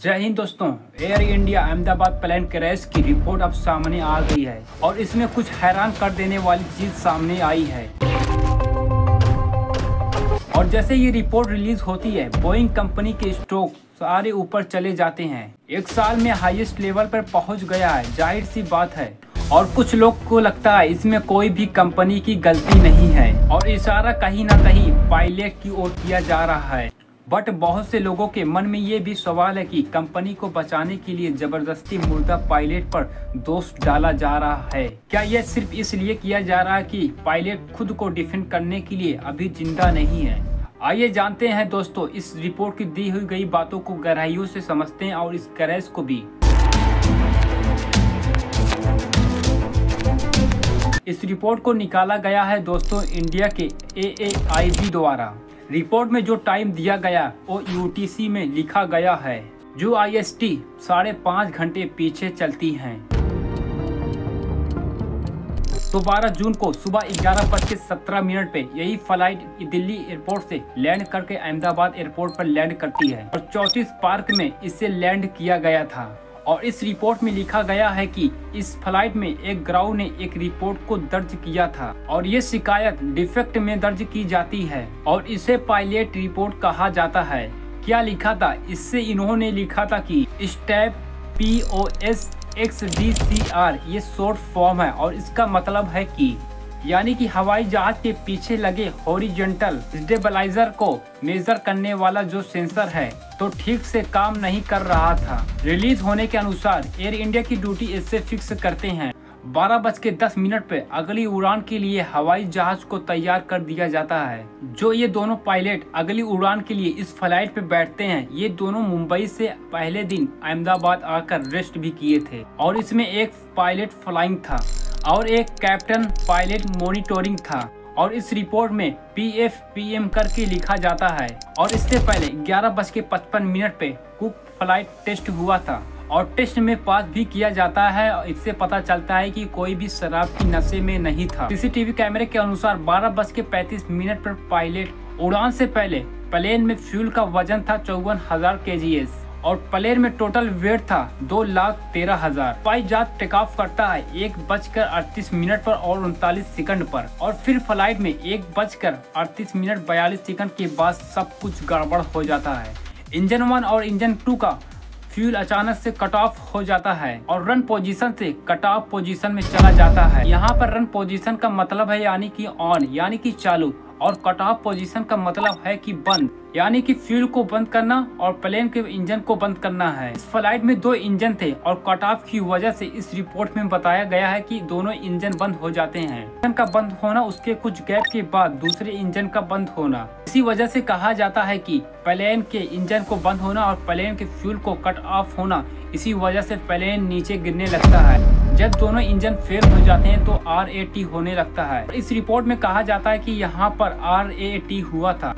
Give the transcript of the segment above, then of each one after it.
जय हिंद दोस्तों। Air India Ahmedabad plane crash की रिपोर्ट अब सामने आ गई है और इसमें कुछ हैरान कर देने वाली चीज सामने आई है। और जैसे ये रिपोर्ट रिलीज होती है, बोइंग कंपनी के स्टॉक सारे ऊपर चले जाते हैं। एक साल में हाईएस्ट लेवल पर पहुंच गया है, जाहिर सी बात है। और कुछ लोग को लगता है इसमें कोई भी कंपनी की गलती नहीं है और इशारा कहीं ना कहीं पायलट की ओर किया जा रहा है। बट बहुत से लोगों के मन में ये भी सवाल है कि कंपनी को बचाने के लिए जबरदस्ती मुर्दा पायलट पर दोष डाला जा रहा है। क्या यह सिर्फ इसलिए किया जा रहा है कि पायलट खुद को डिफेंड करने के लिए अभी जिंदा नहीं है? आइए जानते हैं दोस्तों, इस रिपोर्ट की दी हुई गई बातों को गहराइयों से समझते हैं और इस क्रैश को भी। इस रिपोर्ट को निकाला गया है दोस्तों इंडिया के AAIB द्वारा। रिपोर्ट में जो टाइम दिया गया वो UTC में लिखा गया है, जो IST 5.5 घंटे पीछे चलती हैं। तो 12 जून को सुबह 11:17 पे यही फ्लाइट दिल्ली एयरपोर्ट से लैंड करके अहमदाबाद एयरपोर्ट पर लैंड करती है और 34 पार्क में इसे लैंड किया गया था। और इस रिपोर्ट में लिखा गया है कि इस फ्लाइट में एक ग्राउ ने एक रिपोर्ट को दर्ज किया था और ये शिकायत डिफेक्ट में दर्ज की जाती है और इसे पायलट रिपोर्ट कहा जाता है। क्या लिखा था इससे? इन्होंने लिखा था कि स्टेप POSXDCR ये शॉर्ट फॉर्म है और इसका मतलब है कि यानी कि हवाई जहाज के पीछे लगे हॉरिजॉन्टल स्टेबलाइजर को मेजर करने वाला जो सेंसर है तो ठीक से काम नहीं कर रहा था। रिलीज होने के अनुसार एयर इंडिया की ड्यूटी इससे फिक्स करते हैं। 12:10 पे अगली उड़ान के लिए हवाई जहाज को तैयार कर दिया जाता है। जो ये दोनों पायलट अगली उड़ान के लिए इस फ्लाइट पे बैठते हैं, ये दोनों मुंबई से पहले दिन अहमदाबाद आकर रेस्ट भी किए थे और इसमें एक पायलट फ्लाइंग था और एक कैप्टन पायलट मॉनिटरिंग था। और इस रिपोर्ट में PFPM करके लिखा जाता है। और इससे पहले 11:55 पे कुक फ्लाइट टेस्ट हुआ था और टेस्ट में पास भी किया जाता है और इससे पता चलता है कि कोई भी शराब की नशे में नहीं था। CCTV कैमरे के अनुसार 12:35 पर पायलट उड़ान से पहले प्लेन में फ्यूल का वजन था 54,000 kgs और प्लेन में टोटल वेट था 2,13,000। हवाई जहाज टेक ऑफ करता है 1:38 पर और 39 सेकंड पर और फिर फ्लाइट में 1:38 के बाद सब कुछ गड़बड़ हो जाता है। इंजन 1 और इंजन 2 का फ्यूल अचानक से कट ऑफ हो जाता है और रन पोजीशन से कट ऑफ पोजीशन में चला जाता है। यहाँ पर रन पोजीशन का मतलब है यानी कि ऑन यानी कि चालू और कट ऑफ पोजीशन का मतलब है कि बंद यानी कि फ्यूल को बंद करना और प्लेन के इंजन को बंद करना है। इस फ्लाइट में 2 इंजन थे और कट ऑफ की वजह से इस रिपोर्ट में बताया गया है कि दोनों इंजन बंद हो जाते हैं। इंजन का बंद होना, उसके कुछ गैप के बाद दूसरे इंजन का बंद होना। इसी वजह से कहा जाता है कि प्लेन के इंजन को बंद होना और प्लेन के फ्यूल को कट ऑफ होना, इसी वजह से प्लेन नीचे गिरने लगता है। जब दोनों इंजन फेल हो जाते हैं तो RAT होने लगता है। इस रिपोर्ट में कहा जाता है कि यहाँ पर RAT हुआ था।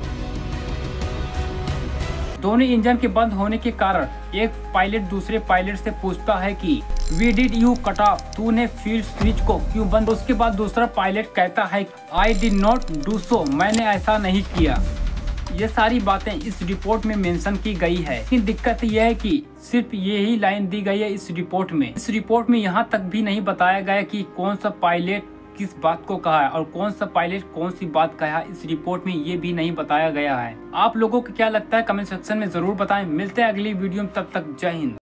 दोनों इंजन के बंद होने के कारण एक पायलट दूसरे पायलट से पूछता है कि why did you cut off, तूने फ्यूल स्विच को क्यों बंद? उसके बाद दूसरा पायलट कहता है I did not do so, मैंने ऐसा नहीं किया। ये सारी बातें इस रिपोर्ट में मेंशन की गई है, लेकिन दिक्कत यह है कि सिर्फ यही लाइन दी गई है इस रिपोर्ट में। इस रिपोर्ट में यहाँ तक भी नहीं बताया गया कि कौन सा पायलट किस बात को कहा है और कौन सा पायलट कौन सी बात कहा है। इस रिपोर्ट में ये भी नहीं बताया गया है। आप लोगों को क्या लगता है कमेंट सेक्शन में जरूर बताएं। मिलते हैं अगली वीडियो में, तब तक जय हिंद।